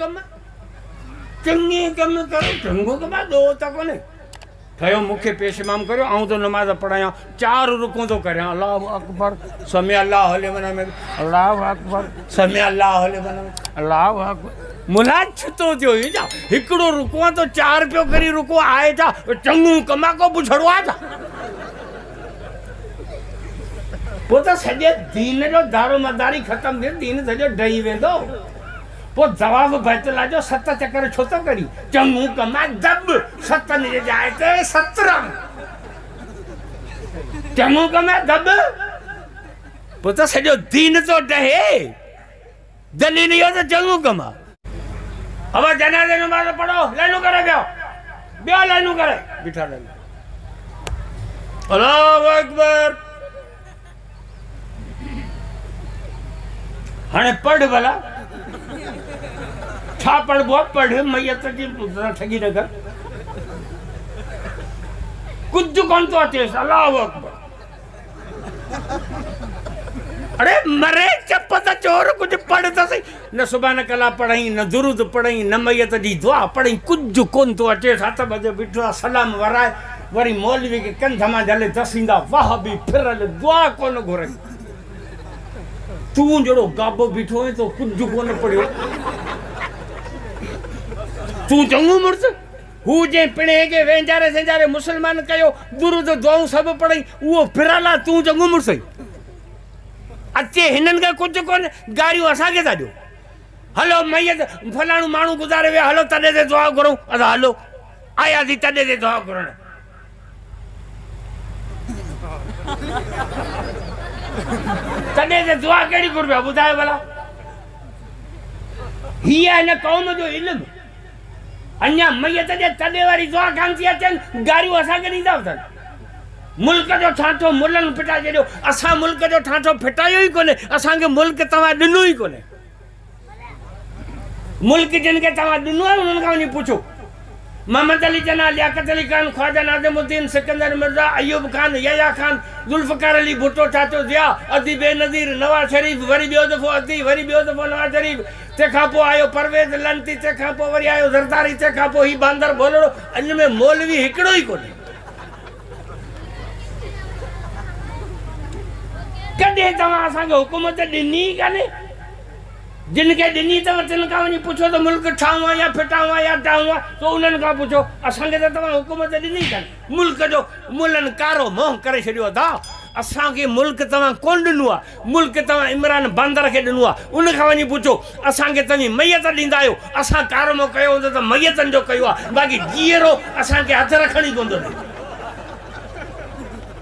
कम चंगी कम करो चंगो कम दो तक ने थयो मुखे पेशमाम करो आऊं तो नमाज पढ़ाया 4 रुको तो करया अल्लाह अकबर समय अल्लाह हले मना में अल्लाह अकबर समय अल्लाह हले मना में अल्लाह अकबर मुला छतो जो ही जा हिकड़ो रुको तो 4 पियो करी रुको आए जा चंगू कमा को बुझड़वा जा वो तो सजे दीन जो दारो मदारी खत्म थे दीन सजो डही वेंदो वो जवाब बैतला जो 7 चक्कर छो तो करी चंगू कमा दब 7 ने जाए ते 17 चंगू कमा दब वो तो सजो दीन तो डहे दलील यो तो चंगू कमा अब जनाजे नमाज पढ़ो लाइनो करे बियो लाइनो करे बिठा ले अल्लाहु अकबर हने पढ़ भला छा पढ़बो पढ़ मैयत की ठगी न कर कुछ कौन तो अचे अल्लाहु अकबर अरे मरे चपत चोर कुछ पढ़ तो सही न सुभान कला पढ़ई न दुरूद पढ़ई न मैयत जी दुआ पढ़ई कुछ कोन तो अचे 7 बजे बिठो सलाम वराए वरी मौलवी के कंध मा जले दसींदा वाह भी फिरल दुआ कोन घुरई तू जड़ो गाबो बिठो है तो कुछ कोन पढ़ियो तू चंगू मुर्स हु जे पिणे के वेंजारे सेंजारे मुसलमान कयो दुरूद दुआऊं सब पढ़ई वो फिरला तू चंगू मुर्स अचे हिनन का कुछ कोन गारियो असा के दाजो हलो मैयत फलाणो मानू गुजारे वे हलो तने दे दुआ करो अदा हलो आया दी तने दे दुआ करण तने दे दुआ केड़ी करबे बुधाए भला हिया न कौम जो इल्म अन्या मैयत जे तने वाली दुआ कान थी अचन गारियो असा के नींदा उथन मुल्क जो ठाठो मुलन पिटा जेडो असा मुल्क जो ठाठो फिटायो ही कोने असा के मुल्क तवा दिनो ही कोने मुल्क जिन के तवा दिनो उन का नहीं पूछो मोहम्मद अली जना लियाकत अली खान ख्वाजा नाज़िमुद्दीन सिकंदर मिर्जा अयूब खान यया खान जुल्फकार अली भुट्टो ठाठो जिया अदी बेनजीर नवाज शरीफ वरी बियो दफो अदी वरी बियो दफो नवाज शरीफ ते खा पो आयो परवेज लंती ते खा पो वरी आयो जरदारी ते खा पो ही बांदर बोलड़ो अन में मौलवी हिकड़ो ही कोने कदे तवा असा के हुकूमत दिनी कने जिनके दिनी तवा तिन का वनी पूछो तो मुल्क ठावा या फिटावा या डावा तो उनन का पूछो असा के तवा हुकूमत दिनी कने मुल्क जो मुलन कारो मोह करे छडियो दा असा के मुल्क तवा कोन दिनुआ मुल्क तवा इमरान बांदर के दिनुआ उन का वनी पूछो असा के तमी मैयत दींदायो असा कारो मो कयो तो मैयतन जो कयो बाकी जीरो असा के हाथ रखणी कोन दो